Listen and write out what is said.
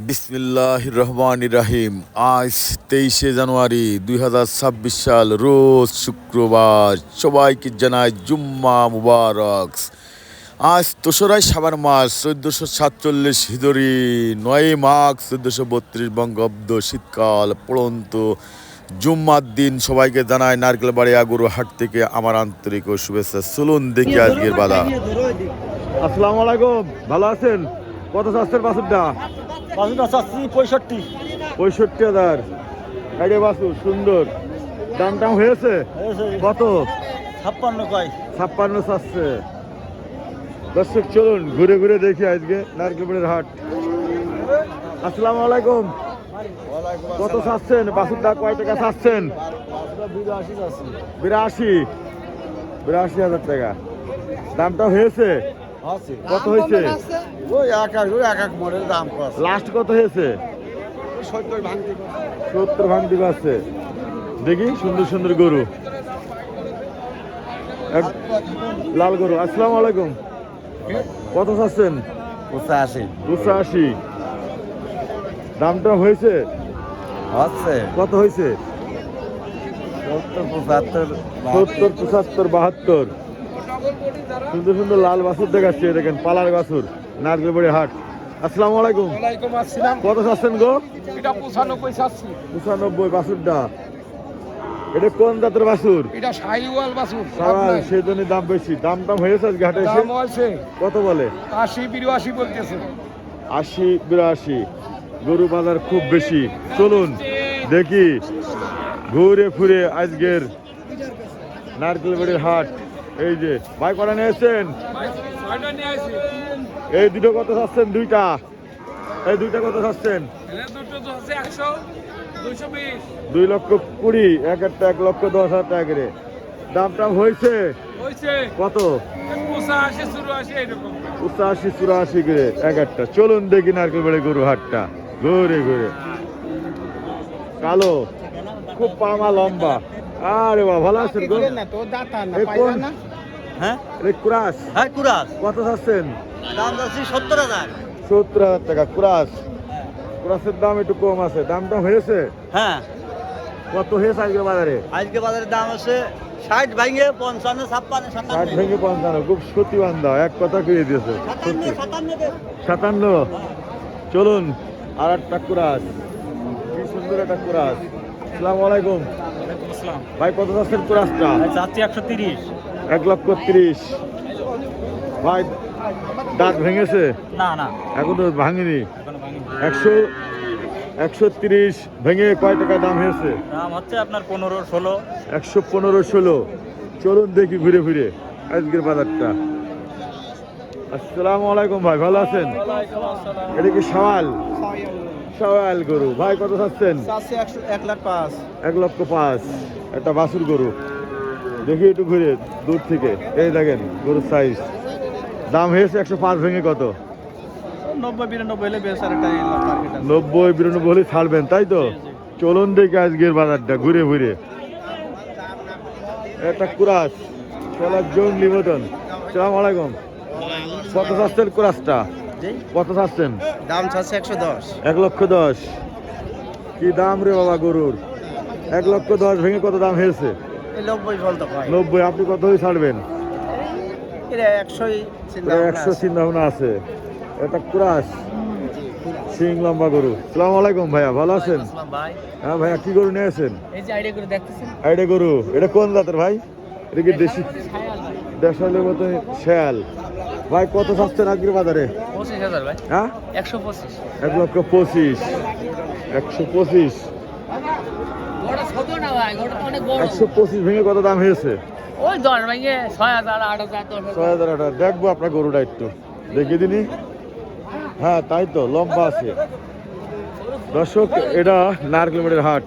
বিসমিল্লাহির রহমানির রাহিম। আজ 23শে জানুয়ারি 2026 সাল, রোজ শুক্রবার। সবাইকে জানাই জুম্মা মুবারক। আজ 2রা শাবান মাস 1447 হিজরি, 9 মাঘ 1432 বঙ্গাব্দ, শীতকাল পড়ন্ত জুম্মার দিন। সবাইকে জানাই নারকেলবাড়িয়া গরু হাট থেকে আমার আন্তরিক ও শুভেচ্ছা। চলুন দেখি আজকের বাজার। আসসালামু আলাইকুম, ভালো আছেন? কত চাচ্ছেন বাছুরটা? বাছুরটা চাচ্ছি 65। 65,000। আইডে বাছুর সুন্দর, দাম টাম হয়েছে কত? 56 কয়। 56 চাচ্ছে। দর্শক চলুন ঘুরে ঘুরে দেখি আজকে নারকেলবাড়ির হাট। আসসালামু আলাইকুম, কত চাচ্ছেন বাছুরটা? কয় টাকা চাচ্ছেন? 82,000 টাকা। দামটা হয়েছে কত? হয়েছে ওই এক এক মডেল দাম কত? লাস্ট কত হয়েছে? 70 ভাঙতি আছে। দেখি সুন্দর সুন্দর গরু, লাল গরু। আসসালামু আলাইকুম, কত চাচ্ছেন? 85। দামটা হয়েছে কত? হয়েছে 70, 70, 75, 72। সুন্দর সুন্দর লাল বাছুর দেখাচ্ছে, দেখেন পালার বাছুর, নারকেলবাড়ি হাট। আসসালামু আলাইকুম, ওয়ালাইকুম আসসালাম। কত চাচ্ছেন গো? এটা 95 চাচ্ছি। 95 বাছুরটা। এটা কোন জাতের বাছুর? এটা শাহিওয়াল বাছুর। সেই জন্য দাম বেশি। দাম টাম হয়েছে আজকে হাটে এসে? দাম হয়েছে কত বলে? 80-82 বলতেছে। 80-82। গরু বাজার খুব বেশি। চলুন দেখি ঘুরে ফুরে আজকের নারকেলবাড়ির হাট। এই যে ভাই কটা নিয়েছেন? এই দুটো কত চাচ্ছেন? দুইটা, এই দুইটা কত চাচ্ছেন? 2,20,000, এক একটা 1,10,000 টাকা করে। দাম টাম হয়েছে কত? 85-84 করে এক একটা। চলুন দেখি নারকেলবাড়ি গরু হাটটা ঘুরে ঘুরে। কালো, খুব পামা লম্বা। আরে বাবা, ভালো আছেন গো? হ্যাঁ কুরাস হ্যাঁ কুরাস কত চাচ্ছেন? দাম যাচ্ছে 70,000। 70,000 টাকা কুরাস। কুরাসের দাম একটু কম আছে। দামটা হয়েছে হ্যাঁ, কত হয়েছে আজকে বাজারে? আজকে বাজারের দাম আছে 60 ভাঙে 55, 56, 60 ভেঙে 55। খুব সত্যিবান দাও, এক কথা কয়ে দিয়েছে। 57। চলুন আর একটা কুরাস, কি সুন্দর একটা কুরাস। আসসালামু আলাইকুম ভাই, কত চাচ্ছেন কুরাসটা? যাচ্ছে 130। 1,30,000। ভাই দাঁত ভেঙেছে? না না, এখনো ভাঙেনি। 130 ভেঙে কয় টাকা দাম হয়েছে? দাম হচ্ছে আপনার 15-16। 115-16। চলুন দেখি ঘুরে ফিরে আজকের বাজারটা। আসসালামু আলাইকুম ভাই, ভালো আছেন? এটা কি সওয়াল? সওয়াল গরু। ভাই কত চাচ্ছেন? 1,05,000। 1,05,000। একটা বাছুর গরু। দেখি একটু ঘুরে দূর থেকে। এই দেখেন গরুর সাইজ। দাম হয়েছে 105 ভেঙে কত? 90-92 হলে বেশ আর একটা 90-92 হলে ছাড়বেন, তাই তো? চলুন দেখি আজকের বাজারটা ঘুরে ঘুরে। একটা কুরাস, চলার জঙ্গলি মতন। সালাম আলাইকুম, কত চাচ্ছেন কুরাসটা? কত চাচ্ছেন? দাম চাচ্ছে 110। 1,10,000। কি দাম রে বাবা গরুর? 1,10,000 ভেঙে কত দাম হয়েছে? 90 বলতে হয়। 90। আপনি কত হয়ে ছাড়বেন? 100 100 চিন্তা ভাবনা আছে। এটা কুরাস, সিং লম্বা গরু। সালাম আলাইকুম ভাইয়া, ভালো আছেন? ভাই, হ্যাঁ ভাইয়া, কি গরু নিয়েছেন? এই যে আইডিয়া করে দেখতেছেন। আইডে গরু। এটা কোন জাতের ভাই? এটা কি দেশি? দেশালের মতো শেয়াল। ভাই কত চাচ্ছেন আজকের বাজারে? 25,000 ভাই। হ্যাঁ 125। 1,25,000। 125। গোটা ছোট না ভাই, গোটা তো অনেক বড়। 125 ভেঙে কত দাম হয়েছে? ওই 10 ভেঙে 6,000, 8,000, 10,000। 6,000 টাকা। দেখবো আপনার গরুটা একটু দেখিয়ে দিনই। হ্যাঁ তাই তো, লম্বা আছে। দর্শক, এটা নারকেলবাড়ির হাট।